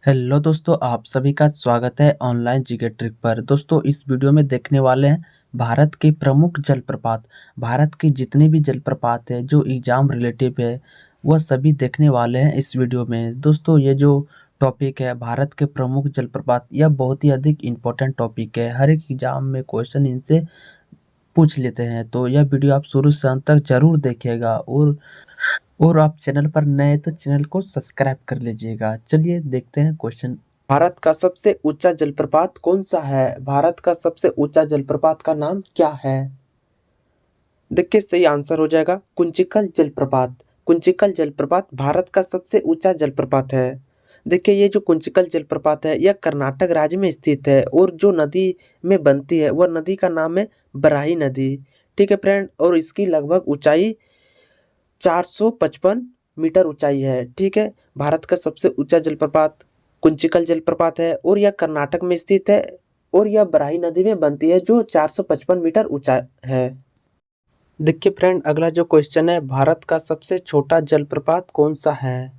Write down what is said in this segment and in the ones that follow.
Hello दोस्तों, आप सभी का स्वागत है ऑनलाइन जीके ट्रिक पर। दोस्तों, इस वीडियो में देखने वाले हैं भारत के प्रमुख जलप्रपात। भारत के जितने भी जलप्रपात है जो एग्जाम रिलेटिव है, वह सभी देखने वाले हैं इस वीडियो में। दोस्तों, ये जो टॉपिक है भारत के प्रमुख जलप्रपात, यह बहुत ही अधिक इम्पोर्टेंट टॉपिक है। हर एक एग्जाम में क्वेश्चन इनसे पूछ लेते हैं, तो यह वीडियो आप शुरू से अंत तक जरूर देखिएगा। और आप चैनल पर नए तो चैनल को सब्सक्राइब कर लीजिएगा। चलिए देखते हैं क्वेश्चन। भारत का सबसे ऊंचा जलप्रपात कौन सा है? भारत का सबसे ऊंचा जलप्रपात का नाम क्या है? देखिए, सही आंसर हो जाएगा कुंचिकल जलप्रपात। कुंचिकल जलप्रपात भारत का सबसे ऊंचा जलप्रपात है। देखिए, ये जो कुंचिकल जलप्रपात है यह कर्नाटक राज्य में स्थित है और जो नदी में बनती है वह नदी का नाम है बराही नदी। ठीक है फ्रेंड, और इसकी लगभग ऊंचाई 455 मीटर ऊंचाई है। ठीक है, भारत का सबसे ऊंचा जलप्रपात कुंचिकल जलप्रपात है और यह कर्नाटक में स्थित है और यह बराही नदी में बनती है जो 455 मीटर ऊंचा है। देखिए फ्रेंड, अगला जो क्वेश्चन है, भारत का सबसे छोटा जलप्रपात कौन सा है?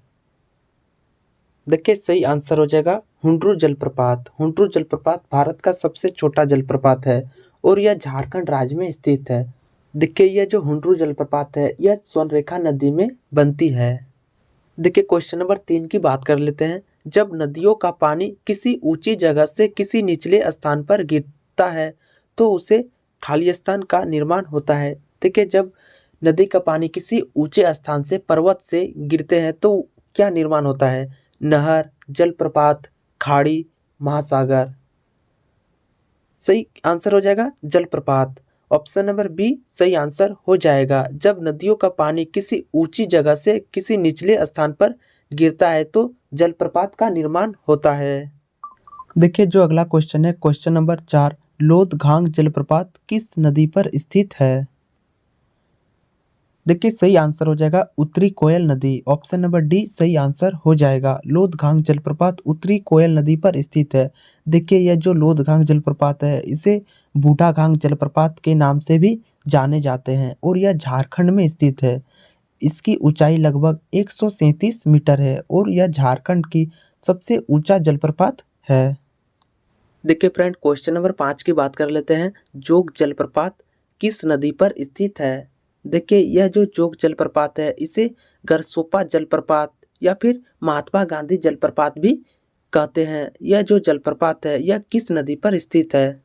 देखिए, सही आंसर हो जाएगा हुंड्रू जलप्रपात। हुंड्रू जलप्रपात भारत का सबसे छोटा जलप्रपात है और यह झारखंड राज्य में स्थित है। देखिए, यह जो हुंड्रू जलप्रपात है यह स्वर्णरेखा नदी में बनती है। देखिए, क्वेश्चन नंबर 3 की बात कर लेते हैं। जब नदियों का पानी किसी ऊंची जगह से किसी निचले स्थान पर गिरता है तो उसे खाली स्थान का निर्माण होता है। देखिए, जब नदी का पानी किसी ऊंचे स्थान से पर्वत से गिरते हैं तो क्या निर्माण होता है? नहर, जलप्रपात, खाड़ी, महासागर। सही आंसर हो जाएगा जलप्रपात। ऑप्शन नंबर बी सही आंसर हो जाएगा। जब नदियों का पानी किसी ऊंची जगह से किसी निचले स्थान पर गिरता है तो जलप्रपात का निर्माण होता है। देखिए, जो अगला क्वेश्चन है, क्वेश्चन नंबर 4, लोदघांग जलप्रपात किस नदी पर स्थित है? देखिए, सही आंसर हो जाएगा उत्तरी कोयल नदी। ऑप्शन नंबर डी सही आंसर हो जाएगा। लोदघांग जलप्रपात उत्तरी कोयल नदी पर स्थित है। देखिए, यह जो लोदघांग जलप्रपात है इसे बूढ़ाघांग जलप्रपात के नाम से भी जाने जाते हैं और यह झारखंड में स्थित है। इसकी ऊंचाई लगभग 137 मीटर है और यह झारखंड की सबसे ऊंचा जलप्रपात है। देखिए फ्रेंड, क्वेश्चन नंबर 5 की बात कर लेते हैं। जोग जलप्रपात किस नदी पर स्थित है? देखिए, यह जो जोग जलप्रपात है इसे गरसोपा जलप्रपात या फिर महात्मा गांधी जलप्रपात भी कहते हैं। यह जो जलप्रपात है यह किस नदी पर स्थित है?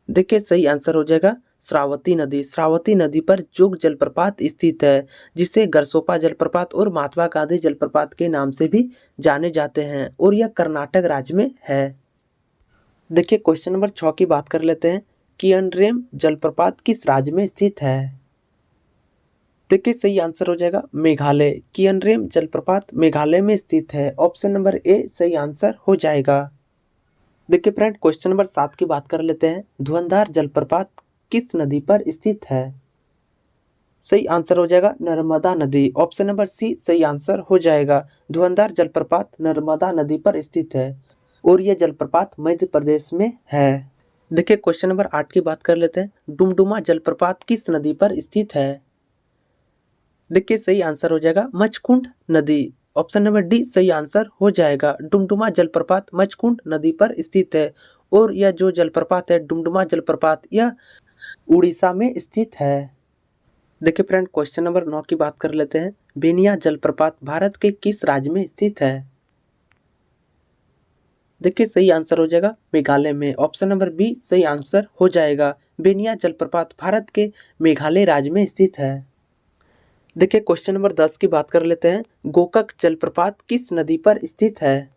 देखिए, सही आंसर हो जाएगा श्रावती नदी। श्रावती नदी पर जोग जलप्रपात स्थित है जिसे गरसोपा जलप्रपात और महात्मा गांधी जलप्रपात के नाम से भी जाने जाते हैं और यह कर्नाटक राज्य में है। देखिए, क्वेश्चन नंबर 6 की बात कर लेते हैं। कियनरेम जलप्रपात किस राज्य में स्थित है? देखिए, सही आंसर हो जाएगा मेघालय। कियनरेम जलप्रपात मेघालय में स्थित है। ऑप्शन नंबर ए सही आंसर हो जाएगा। देखिए फ्रेंड, क्वेश्चन नंबर 7 की बात कर लेते हैं। धुंधार जलप्रपात किस नदी पर स्थित है? सही आंसर हो जाएगा नर्मदा नदी। ऑप्शन नंबर सी सही आंसर हो जाएगा। धुंधार जलप्रपात नर्मदा नदी पर स्थित है और यह जलप्रपात मध्य प्रदेश में है। देखिए, क्वेश्चन नंबर 8 की बात कर लेते हैं। डुमडुमा जलप्रपात किस नदी पर स्थित है? देखिए, सही आंसर हो जाएगा मचकुंड नदी। ऑप्शन नंबर डी सही आंसर हो जाएगा। डुमडुमा जलप्रपात मचकुंड नदी पर स्थित है और यह जो जलप्रपात है डुमडुमा जलप्रपात यह उड़ीसा में स्थित है। देखिए फ्रेंड, क्वेश्चन नंबर 9 की बात कर लेते हैं। बेनिया जलप्रपात भारत के किस राज्य में स्थित है? देखिए, सही आंसर हो जाएगा मेघालय में। ऑप्शन नंबर बी सही आंसर हो जाएगा। बेनिया जलप्रपात भारत के मेघालय राज्य में स्थित है। देखिए, क्वेश्चन नंबर 10 की बात कर लेते हैं। गोकक जलप्रपात किस नदी पर स्थित है?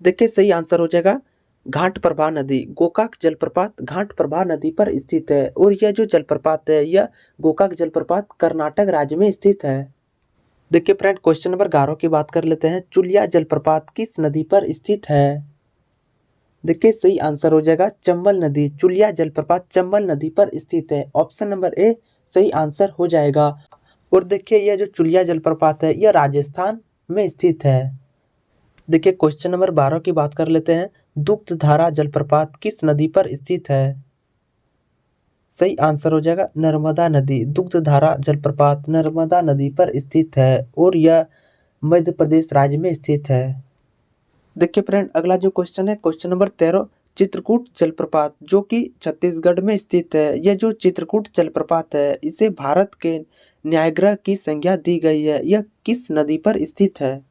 देखिए, सही आंसर हो जाएगा घाट प्रभा नदी। गोकाक जलप्रपात घाट प्रभा नदी पर स्थित है और यह जो जलप्रपात है यह गोकाक जलप्रपात कर्नाटक राज्य में स्थित है। देखिए फ्रेंड, क्वेश्चन नंबर 11 की बात कर लेते हैं। चुलिया जलप्रपात किस नदी पर स्थित है? देखिए, सही आंसर हो जाएगा चंबल नदी। चुलिया जलप्रपात चंबल नदी पर स्थित है। ऑप्शन नंबर ए सही आंसर हो जाएगा। और देखिए, यह जो चुलिया जलप्रपात है यह राजस्थान में स्थित है। देखिए, क्वेश्चन नंबर 12 की बात कर लेते हैं। दुग्धधारा जलप्रपात किस नदी पर स्थित है? सही आंसर हो जाएगा नर्मदा नदी। दुग्धधारा जलप्रपात नर्मदा नदी पर स्थित है और यह मध्य प्रदेश राज्य में स्थित है। देखिए फ्रेंड, अगला जो क्वेश्चन है क्वेश्चन नंबर 13, चित्रकूट जलप्रपात जो कि छत्तीसगढ़ में स्थित है। यह जो चित्रकूट जलप्रपात है इसे भारत के न्यायग्रह की संज्ञा दी गई है। यह किस नदी पर स्थित है?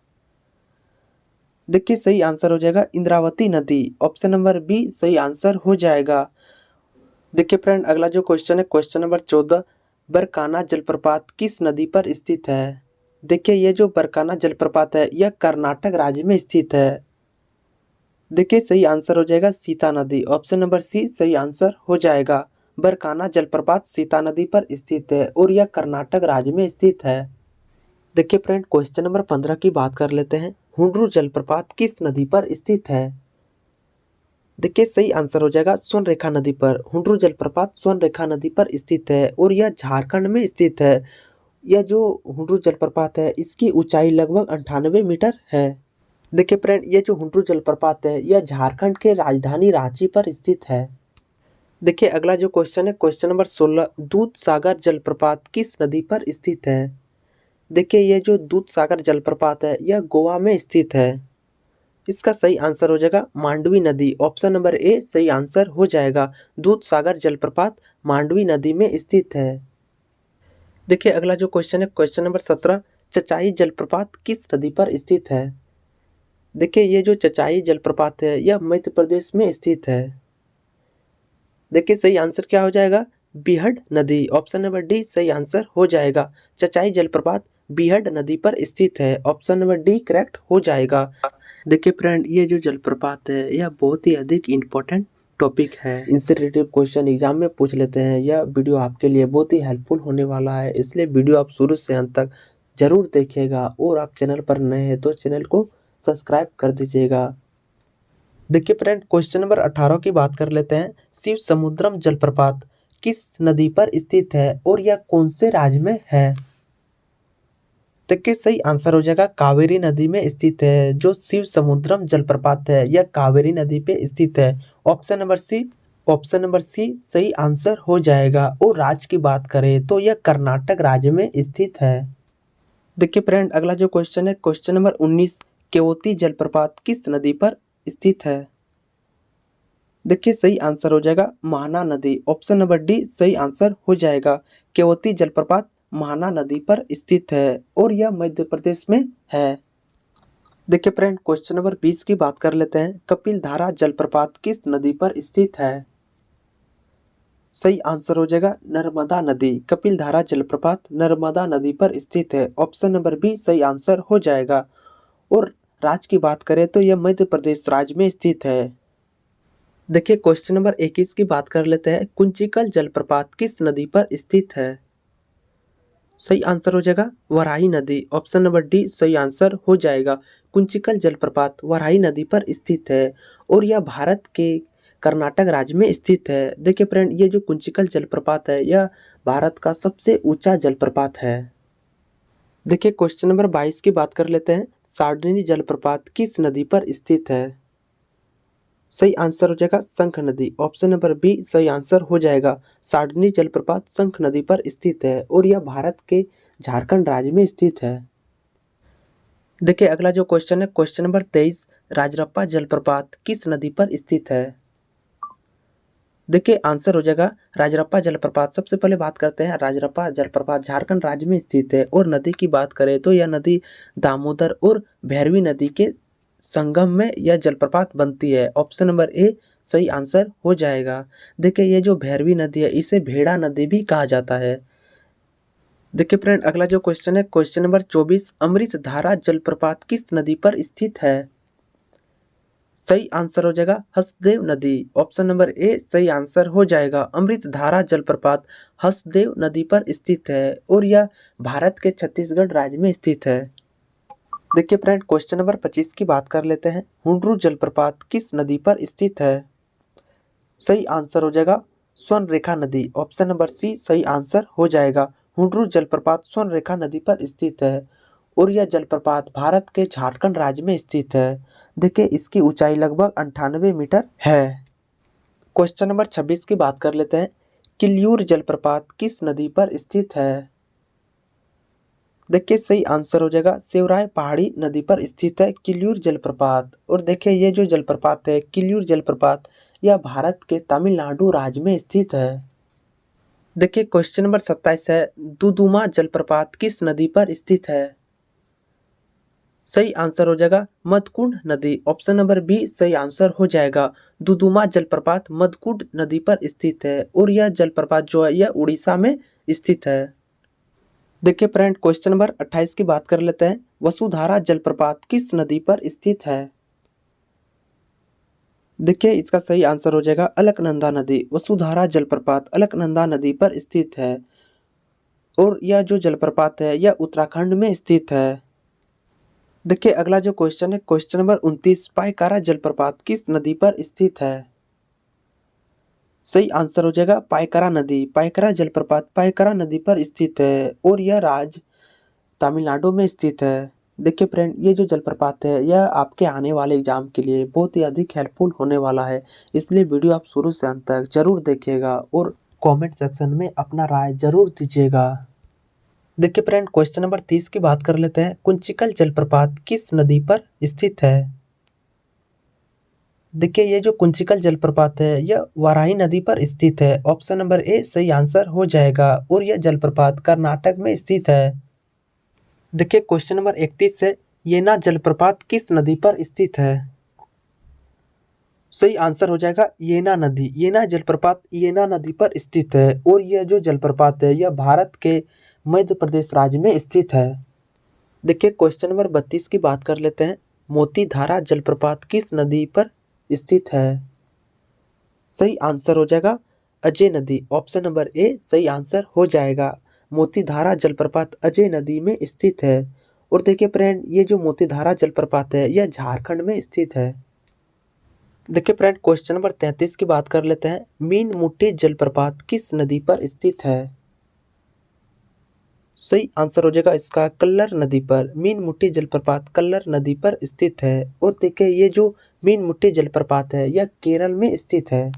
देखिए सही आंसर हो जाएगा इंद्रावती नदी। ऑप्शन नंबर बी सही आंसर हो जाएगा। देखिए फ्रेंड, अगला जो क्वेश्चन है क्वेश्चन नंबर 14, बरकाना जलप्रपात किस नदी पर स्थित है? देखिए ये जो बरकाना जलप्रपात है यह कर्नाटक राज्य में स्थित है। देखिए सही आंसर हो जाएगा सीता नदी। ऑप्शन नंबर सी सही आंसर हो जाएगा। बरकाना जलप्रपात सीता नदी पर स्थित है और यह कर्नाटक राज्य में स्थित है। देखिए फ्रेंड, क्वेश्चन नंबर 15 की बात कर लेते हैं। हुंड्रू जलप्रपात किस नदी पर स्थित है? देखिए सही आंसर हो जाएगा स्वर्णरेखा नदी पर। हुंड्रू जलप्रपात स्वर्णरेखा नदी पर स्थित है और यह झारखंड में स्थित है। यह जो हुंड्रू जलप्रपात है इसकी ऊंचाई लगभग 98 मीटर है। देखिए फ्रेंड, ये जो हुंड्रू जलप्रपात है यह झारखंड के राजधानी रांची पर स्थित है। देखिए अगला जो क्वेश्चन है क्वेश्चन नंबर 16, दूध सागर जलप्रपात किस नदी पर स्थित है? देखिए ये जो दूध सागर जलप्रपात है यह गोवा में स्थित है। इसका सही आंसर हो जाएगा मांडवी नदी। ऑप्शन नंबर ए सही आंसर हो जाएगा। दूध सागर जलप्रपात मांडवी नदी में स्थित है। देखिए अगला जो क्वेश्चन है क्वेश्चन नंबर 17, चचाई जलप्रपात किस नदी पर स्थित है? देखिए ये जो चचाई जलप्रपात है यह मध्य प्रदेश में स्थित है। देखिए सही आंसर क्या हो जाएगा? बीहड़ नदी। ऑप्शन नंबर डी सही आंसर हो जाएगा। चचाई जलप्रपात बीहड़ नदी पर स्थित है। ऑप्शन नंबर डी करेक्ट हो जाएगा। देखिए फ्रेंड, ये जो जलप्रपात है यह बहुत ही अधिक इम्पोर्टेंट टॉपिक है। इनसे रिलेटेड क्वेश्चन एग्जाम में पूछ लेते हैं। यह वीडियो आपके लिए बहुत ही हेल्पफुल होने वाला है, इसलिए वीडियो आप शुरू से अंत तक जरूर देखिएगा। और आप चैनल पर नए हैं तो चैनल को सब्सक्राइब कर दीजिएगा। देखिए फ्रेंड, क्वेश्चन नंबर 18 की बात कर लेते हैं। शिव समुद्रम जलप्रपात किस नदी पर स्थित है और यह कौन से राज्य में है? देखिए सही आंसर हो जाएगा कावेरी नदी में स्थित है। जो शिव समुद्रम जलप्रपात है यह कावेरी नदी पे स्थित है। ऑप्शन नंबर सी सही आंसर हो जाएगा। और राज्य की बात करें तो यह कर्नाटक राज्य में स्थित है। देखिए फ्रेंड, अगला जो क्वेश्चन है क्वेश्चन नंबर 19, केवोती जलप्रपात किस नदी पर स्थित है? देखिए सही आंसर हो जाएगा महाना नदी। ऑप्शन नंबर डी सही आंसर हो जाएगा। केवोती जलप्रपात महाना नदी पर स्थित है और यह मध्य प्रदेश में है। देखिए फ्रेंड, क्वेश्चन नंबर 20 की बात कर लेते हैं। कपिल धारा जलप्रपात किस नदी पर स्थित है? सही आंसर हो जाएगा नर्मदा नदी। कपिल धारा जलप्रपात नर्मदा नदी पर स्थित है। ऑप्शन नंबर बी सही आंसर हो जाएगा। और राज्य की बात करें तो यह मध्य प्रदेश राज्य में स्थित है। देखिए क्वेश्चन नंबर 21 की बात कर लेते हैं। कुंचिकल जलप्रपात किस नदी पर स्थित है? सही आंसर हो जाएगा वराही नदी। ऑप्शन नंबर डी सही आंसर हो जाएगा। कुंचिकल जलप्रपात वराही नदी पर स्थित है और यह भारत के कर्नाटक राज्य में स्थित है। देखिए फ्रेंड, ये जो कुंचिकल जलप्रपात है यह भारत का सबसे ऊंचा जलप्रपात है। देखिए क्वेश्चन नंबर 22 की बात कर लेते हैं। सार्डिनी जलप्रपात किस नदी पर स्थित है? सही आंसर हो जाएगा शंख नदी। ऑप्शन नंबर बी सही आंसर हो जाएगा। सार्डिनी जलप्रपात शंख नदी पर स्थित है और यह भारत के झारखंड राज्य में स्थित है। देखिए अगला जो क्वेश्चन है क्वेश्चन नंबर 23, राजरप्पा जलप्रपात किस नदी पर स्थित है? देखिए आंसर हो जाएगा राजरप्पा जलप्रपात। सबसे पहले बात करते हैं राजरप्पा जलप्रपात झारखंड राज्य में स्थित है। और नदी की बात करें तो यह नदी दामोदर और भैरवी नदी के संगम में यह जलप्रपात बनती है। ऑप्शन नंबर ए सही आंसर हो जाएगा। देखिए ये जो भैरवी नदी है इसे भेड़ा नदी भी कहा जाता है। देखिए फ्रेंड, अगला जो क्वेश्चन है क्वेश्चन नंबर 24, अमृत धारा जलप्रपात किस नदी पर स्थित है? सही आंसर हो जाएगा हसदेव नदी। ऑप्शन नंबर ए सही आंसर हो जाएगा। अमृत धारा जलप्रपात हसदेव नदी पर स्थित है और यह भारत के छत्तीसगढ़ राज्य में स्थित है। देखिए फ्रेंड, क्वेश्चन नंबर 25 की बात कर लेते हैं। हुंड्रू जलप्रपात किस नदी पर स्थित है? सही आंसर हो जाएगा स्वर्णरेखा नदी। ऑप्शन नंबर सी सही आंसर हो जाएगा। हुंड्रू जलप्रपात स्वर्णरेखा नदी पर स्थित है और यह जलप्रपात भारत के झारखंड राज्य में स्थित है। देखिए इसकी ऊंचाई लगभग 98 मीटर है। क्वेश्चन नंबर 26 की बात कर लेते हैं। किल्यूर जलप्रपात किस नदी पर स्थित है? देखिए सही आंसर हो जाएगा सेवराय पहाड़ी नदी पर स्थित है किल्यूर जलप्रपात। और देखिए ये जो जलप्रपात है किल्यूर जलप्रपात यह भारत के तमिलनाडु राज्य में स्थित है। देखिए क्वेश्चन नंबर 27 है दुदुमा जलप्रपात किस नदी पर स्थित है। सही आंसर हो जाएगा मदकुंड नदी। ऑप्शन नंबर बी सही आंसर हो जाएगा। दुदुमा जलप्रपात मदकुंड नदी पर स्थित है और यह जलप्रपात जो है यह उड़ीसा में स्थित है। देखिए फ्रेंड क्वेश्चन नंबर 28 की बात कर लेते हैं वसुधारा जलप्रपात किस नदी पर स्थित है। देखिए इसका सही आंसर हो जाएगा अलकनंदा नदी। वसुधारा जलप्रपात अलकनंदा नदी पर स्थित है और यह जो जलप्रपात है यह उत्तराखंड में स्थित है। देखिए अगला जो क्वेश्चन है क्वेश्चन नंबर 29 पायकारा जलप्रपात किस नदी पर स्थित है। सही आंसर हो जाएगा पायकारा नदी। पायकारा जलप्रपात पायकारा नदी पर स्थित है और यह राज्य तमिलनाडु में स्थित है। देखिए फ्रेंड ये जो जलप्रपात है यह आपके आने वाले एग्जाम के लिए बहुत ही अधिक हेल्पफुल होने वाला है, इसलिए वीडियो आप शुरू से अंत तक जरूर देखिएगा और कमेंट सेक्शन में अपना राय जरूर दीजिएगा। देखिए फ्रेंड क्वेश्चन नंबर 30 की बात कर लेते हैं कुंचिकल जलप्रपात किस नदी पर स्थित है। देखिए ये जो कुंचिकल जलप्रपात है यह वाराही नदी पर स्थित है। ऑप्शन नंबर ए सही आंसर हो जाएगा और यह जलप्रपात कर्नाटक में स्थित है। देखिए क्वेश्चन नंबर 31 है येना जलप्रपात किस नदी पर स्थित है। सही आंसर हो जाएगा येना नदी। येना जलप्रपात येना नदी पर स्थित है और यह जो जलप्रपात है यह भारत के मध्य प्रदेश राज्य में स्थित है। देखिए क्वेश्चन नंबर 32 की बात कर लेते हैं मोतीधारा जलप्रपात किस नदी पर स्थित है। सही आंसर हो जाएगा अजय नदी। ऑप्शन नंबर ए सही आंसर हो जाएगा। मोतीधारा जलप्रपात अजय नदी में स्थित है और देखिए फ्रेंड ये जो मोतीधारा जलप्रपात है यह झारखंड में स्थित है। देखिए फ्रेंड क्वेश्चन नंबर 33 की बात कर लेते हैं मीन मुट्ठी जलप्रपात किस नदी पर स्थित है। सही आंसर हो जाएगा इसका कल्लर नदी पर। मीन मुट्ठी जलप्रपात कल्लर नदी पर स्थित है और देखिए ये जो मीन मुट्ठी जलप्रपात है यह केरल में स्थित है।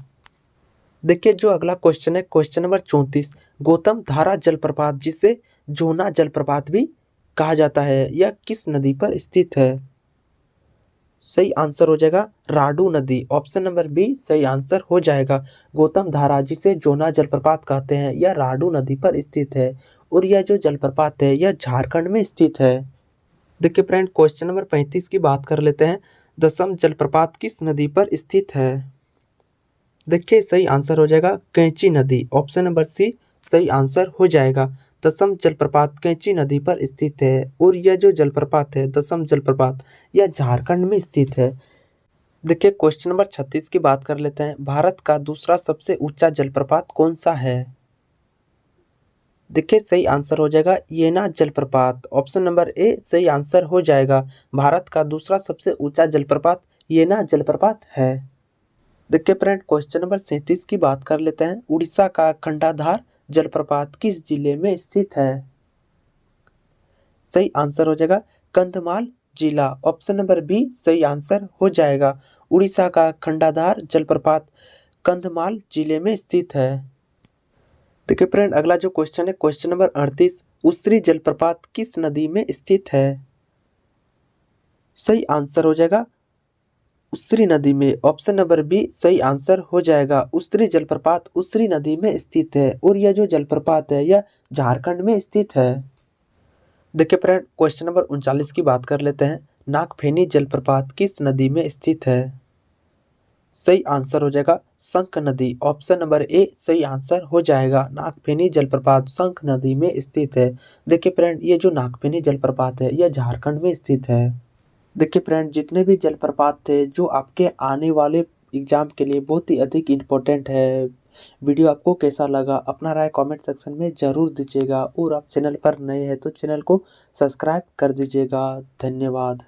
देखिए जो अगला क्वेश्चन है क्वेश्चन नंबर 34 गौतम धारा जलप्रपात जिसे जोना जलप्रपात भी कहा जाता है यह किस नदी पर स्थित है। सही आंसर हो जाएगा राडू नदी। ऑप्शन नंबर बी सही आंसर हो जाएगा। गौतम धारा जिसे जोना जलप्रपात कहते हैं यह राडू नदी पर स्थित है और यह जो जलप्रपात है यह झारखंड में स्थित है। देखिए फ्रेंड क्वेश्चन नंबर 35 की बात कर लेते हैं दसम जलप्रपात किस नदी पर स्थित है। देखिए सही आंसर हो जाएगा कैंची नदी। ऑप्शन नंबर सी सही आंसर हो जाएगा। दसम जलप्रपात कैंची नदी पर स्थित है और यह जो जलप्रपात है दसम जलप्रपात यह झारखंड में स्थित है। देखिए क्वेश्चन नंबर 36 की बात कर लेते हैं भारत का दूसरा सबसे ऊंचा जलप्रपात कौन सा है। देखिए सही आंसर हो जाएगा येना जलप्रपात। ऑप्शन नंबर ए सही आंसर हो जाएगा। भारत का दूसरा सबसे ऊंचा जलप्रपात येना जलप्रपात है। देखिए फ्रेंड क्वेश्चन नंबर 37 की बात कर लेते हैं उड़ीसा का खंडाधार जलप्रपात किस जिले में स्थित है। सही आंसर हो जाएगा कंधमाल जिला। ऑप्शन नंबर बी सही आंसर हो जाएगा। उड़ीसा का खंडाधार जलप्रपात कंधमाल जिले में स्थित है। देखिए फ्रेंड अगला जो क्वेश्चन है क्वेश्चन नंबर 38 उस्त्री जलप्रपात किस नदी में स्थित है। सही आंसर हो जाएगा उस्त्री नदी में। ऑप्शन नंबर बी सही आंसर हो जाएगा। उस्त्री जलप्रपात उस्त्री नदी में स्थित है और यह जो जलप्रपात है यह झारखंड में स्थित है। देखिए फ्रेंड क्वेश्चन नंबर 39 की बात कर लेते हैं नागफेनी जलप्रपात किस नदी में स्थित है। सही आंसर हो जाएगा शंख नदी। ऑप्शन नंबर ए सही आंसर हो जाएगा। नागफेनी जलप्रपात शंख नदी में स्थित है। देखिए फ्रेंड ये जो नागफेनी जलप्रपात है यह झारखंड में स्थित है। देखिए फ्रेंड जितने भी जलप्रपात थे जो आपके आने वाले एग्जाम के लिए बहुत ही अधिक इम्पोर्टेंट है, वीडियो आपको कैसा लगा अपना राय कमेंट सेक्शन में ज़रूर दीजिएगा और आप चैनल पर नए हैं तो चैनल को सब्सक्राइब कर दीजिएगा। धन्यवाद।